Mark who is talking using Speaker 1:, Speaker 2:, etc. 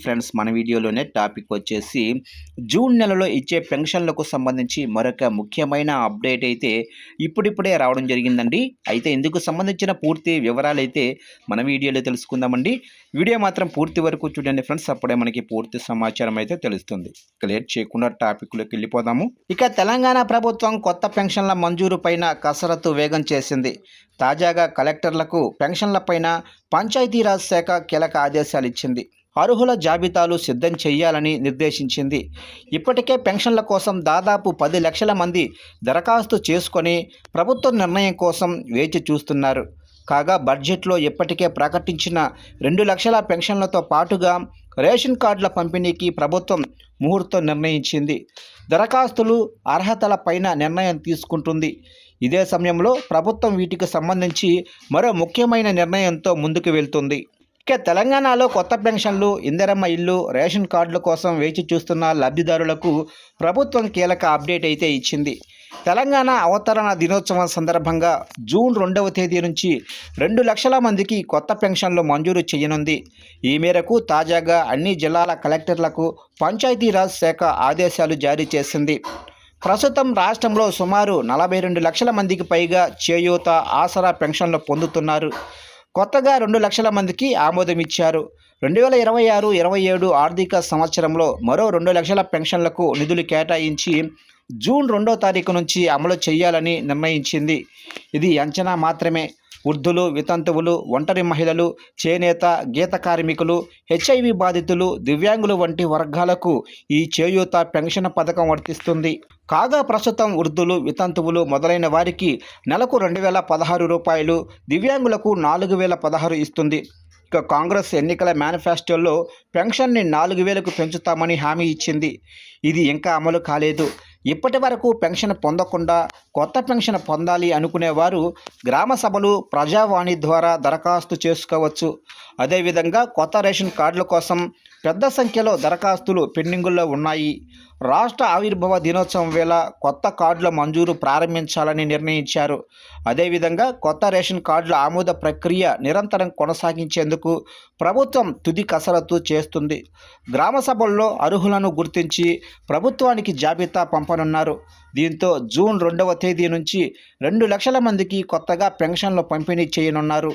Speaker 1: Friends, మన వీడియోలోనే topic వచ్చేసి జూన్ నెలలో ఇచ్చే పెన్షన్లకు సంబంధించి మరొక ముఖ్యమైన అప్డేట్ అయితే ఇప్పుడిప్పుడే రావడం జరిగిందండి. అయితే ఇందుకు సంబంధించిన పూర్తి వివరాలు అయితే మన వీడియోలో తెలుసుకుందామండి. వీడియో మాత్రం పూర్తి వరకు చూడండి ఫ్రెండ్స్, అప్పుడే మనకి పూర్తి సమాచారం అయితే తెలుస్తుంది. లేట్ చేయకుండా టాపిక్లోకి వెళ్ళిపోదాము. ఇక తెలంగాణ ప్రభుత్వం కొత్త పెన్షన్ల మంజూరు పైన కసరత్తు వేగం చేసింది. తాజాగా కలెక్టర్లకు పెన్షన్ల పైన పంచాయతీరాజ్ శాఖ కీలక ఆదేశాలు ఇచ్చింది. అర్హుల జాబితాలు సిద్ధం చేయాలని నిర్దేశించింది. ఇప్పటికే పెన్షన్ల కోసం దాదాపు 10 లక్షల మంది దరఖాస్తు చేసుకొని ప్రభుత్వ నిర్ణయం కోసం వేచి చూస్తున్నారు. కాగా బడ్జెట్లో ఇప్పటికే ప్రకటించిన 2 లక్షల పెన్షన్లతో పాటుగా రేషన్ కార్డుల పంపిణీకి ప్రభుత్వం ముహూర్తం నిర్ణయించింది. దరఖాస్తులు అర్హతల పైన నిర్ణయం తీసుకుంటుంది. ఇదే సమయంలో ప్రభుత్వం వీటికి సంబంధించి మరో ముఖ్యమైన నిర్ణయంతో ముందుకు వెళ్తుంది. ఇక తెలంగాణలో కొత్త పెన్షన్లు, ఇందిరమ్మ ఇల్లు, రేషన్ కార్డుల కోసం వేచి చూస్తున్న లబ్ధిదారులకు ప్రభుత్వం కీలక అప్డేట్ అయితే ఇచ్చింది. తెలంగాణ అవతరణ దినోత్సవం సందర్భంగా జూన్ 2వ తేదీ నుంచి 2 లక్షల మందికి కొత్త పెన్షన్లు మంజూరు చేయనుంది. ఈ మేరకు తాజాగా అన్ని జిల్లాల కలెక్టర్లకు పంచాయతీరాజ్ శాఖ ఆదేశాలు జారీ చేసింది. ప్రస్తుతం రాష్ట్రంలో సుమారు 42 లక్షల మందికి పైగా చేయూత, ఆసరా పెన్షన్లు పొందుతున్నారు. కొత్తగా 2 లక్షల మందికి ఆమోదం ఇచ్చారు. 2026-27 ఆర్థిక సంవత్సరంలో మరో 2 లక్షల పెన్షన్లకు నిధులు కేటాయించి జూన్ 2వ తారీఖు నుంచి అమలు చేయాలని నిర్ణయించింది. ఇది అంచనా మాత్రమే. వృద్ధులు, వితంతువులు, ఒంటరి మహిళలు, చేనేత, గీత కార్మికులు, హెచ్ఐవి బాధితులు, దివ్యాంగులు వంటి వర్గాలకు ఈ చేయూత పెన్షన్ పథకం వర్తిస్తుంది. కాగా ప్రస్తుతం వృద్ధులు, వితంతువులు మొదలైన వారికి నెలకు 2016 రూపాయలు, దివ్యాంగులకు 4016 ఇస్తుంది. ఇక కాంగ్రెస్ ఎన్నికల మేనిఫెస్టోలో పెన్షన్ని 4000కు పెంచుతామని హామీ ఇచ్చింది. ఇది ఇంకా అమలు కాలేదు. ఇప్పటి వరకు పెన్షన్ పొందకుండా కొత్త పెన్షన్ పొందాలి అనుకునేవారు గ్రామ సభలు, ప్రజావాణి ద్వారా దరఖాస్తు చేసుకోవచ్చు. అదేవిధంగా కొత్త రేషన్ కార్డుల కోసం పెద్ద సంఖ్యలో దరఖాస్తులు పెండింగుల్లో ఉన్నాయి. రాష్ట్ర ఆవిర్భావ దినోత్సవం వేళ కొత్త కార్డుల మంజూరు ప్రారంభించాలని నిర్ణయించారు. అదేవిధంగా కొత్త రేషన్ కార్డుల ఆమోద ప్రక్రియ నిరంతరం కొనసాగించేందుకు ప్రభుత్వం తుది కసరత్తు చేస్తుంది. గ్రామ సభల్లో అర్హులను గుర్తించి ప్రభుత్వానికి జాబితా పంపనున్నారు. దీంతో జూన్ 2వ తేదీ నుంచి 2 లక్షల మందికి కొత్తగా పెన్షన్లు పంపిణీ చేయనున్నారు.